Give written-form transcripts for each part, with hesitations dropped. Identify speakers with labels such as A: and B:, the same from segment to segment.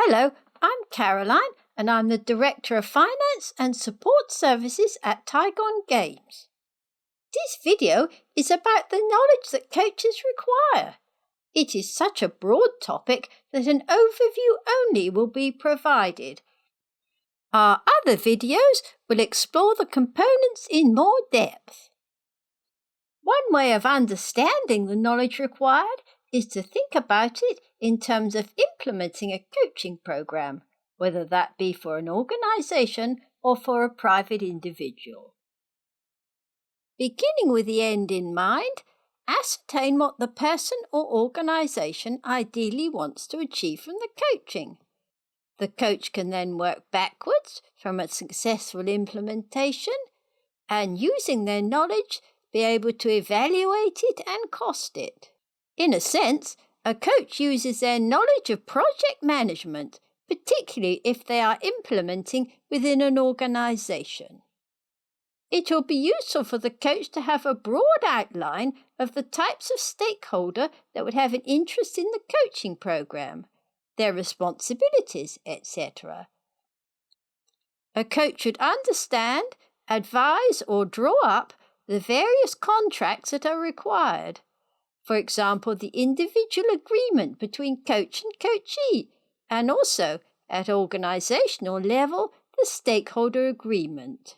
A: Hello, I'm Caroline and I'm the Director of Finance and Support Services at Tigon Games. This video is about the knowledge that coaches require. It is such a broad topic that an overview only will be provided. Our other videos will explore the components in more depth. One way of understanding the knowledge required is to think about it in terms of implementing a coaching program, whether that be for an organization or for a private individual. Beginning with the end in mind, ascertain what the person or organization ideally wants to achieve from the coaching. The coach can then work backwards from a successful implementation and, using their knowledge, be able to evaluate it and cost it. In a sense, a coach uses their knowledge of project management, particularly if they are implementing within an organization. It will be useful for the coach to have a broad outline of the types of stakeholder that would have an interest in the coaching program, their responsibilities, etc. A coach should understand, advise, or draw up the various contracts that are required. For example, the individual agreement between coach and coachee, and also, at organizational level, the stakeholder agreement.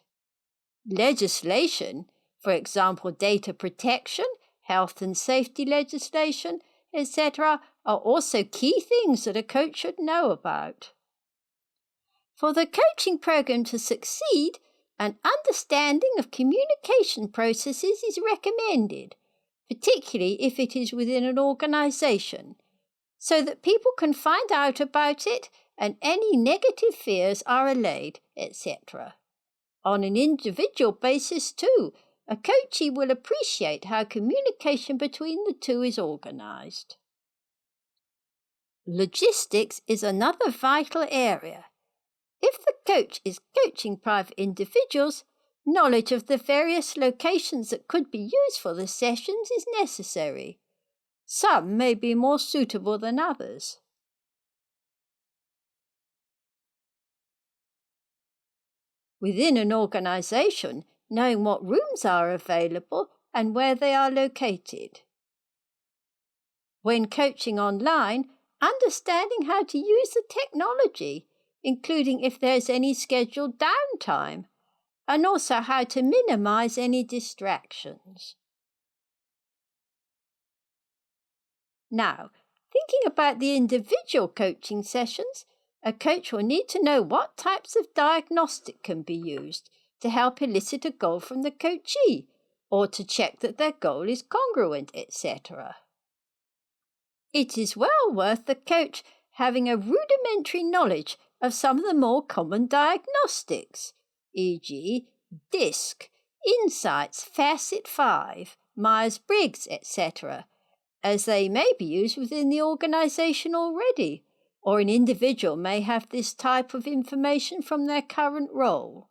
A: Legislation, for example, data protection, health and safety legislation, etc., are also key things that a coach should know about. For the coaching program to succeed, an understanding of communication processes is recommended, particularly if it is within an organization, so that people can find out about it and any negative fears are allayed, etc. On an individual basis too, a coachee will appreciate how communication between the two is organized. Logistics is another vital area. If the coach is coaching private individuals, knowledge of the various locations that could be used for the sessions is necessary. Some may be more suitable than others. Within an organization, knowing what rooms are available and where they are located. When coaching online, understanding how to use the technology, including if there is any scheduled downtime, and also how to minimize any distractions. Now, thinking about the individual coaching sessions, a coach will need to know what types of diagnostic can be used to help elicit a goal from the coachee, or to check that their goal is congruent, etc. It is well worth the coach having a rudimentary knowledge of some of the more common diagnostics, e.g., DISC, Insights, Facet 5, Myers-Briggs, etc., as they may be used within the organization already, or an individual may have this type of information from their current role.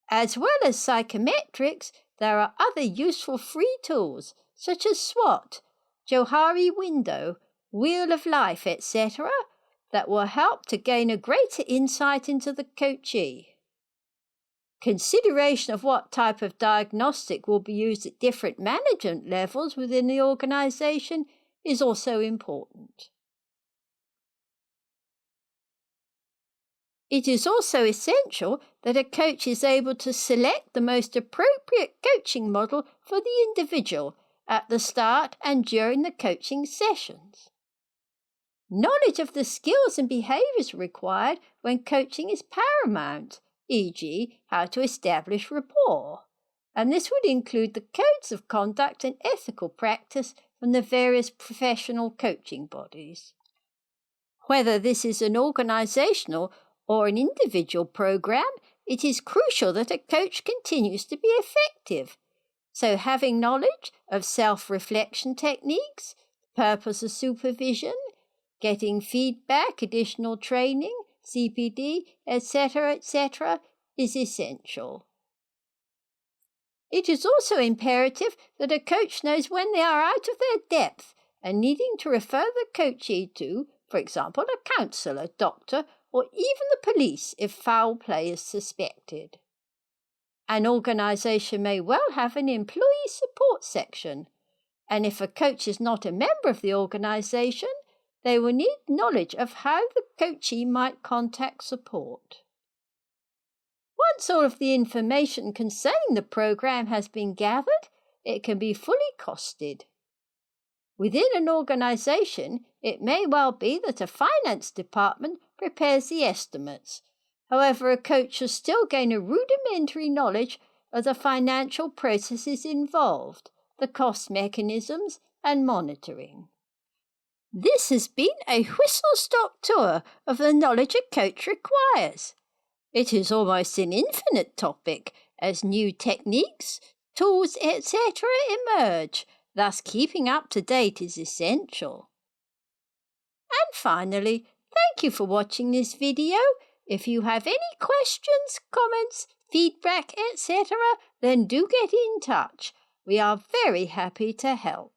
A: As well as psychometrics, there are other useful free tools, such as SWOT, Johari Window, Wheel of Life, etc., that will help to gain a greater insight into the coachee. Consideration of what type of diagnostic will be used at different management levels within the organization is also important. It is also essential that a coach is able to select the most appropriate coaching model for the individual at the start and during the coaching sessions. Knowledge of the skills and behaviours required when coaching is paramount, e.g., how to establish rapport, and this would include the codes of conduct and ethical practice from the various professional coaching bodies. Whether this is an organisational or an individual program, it is crucial that a coach continues to be effective. So having knowledge of self-reflection techniques, purpose of supervision, getting feedback, additional training, CPD, etc., is essential. It is also imperative that a coach knows when they are out of their depth and needing to refer the coachee to for example, a counsellor, doctor, or even the police if foul play is suspected. An organisation may well have an employee support section, and if a coach is not a member of the organisation, they will need knowledge of how the coachee might contact support. Once all of the information concerning the program has been gathered, it can be fully costed. Within an organisation, it may well be that a finance department prepares the estimates. However, a coach should still gain a rudimentary knowledge of the financial processes involved, the cost mechanisms, and monitoring. This has been a whistle-stop tour of the knowledge a coach requires. It is almost an infinite topic as new techniques, tools, etc. emerge. Thus, keeping up to date is essential. And finally, thank you for watching this video. If you have any questions, comments, feedback, etc., then do get in touch. We are very happy to help.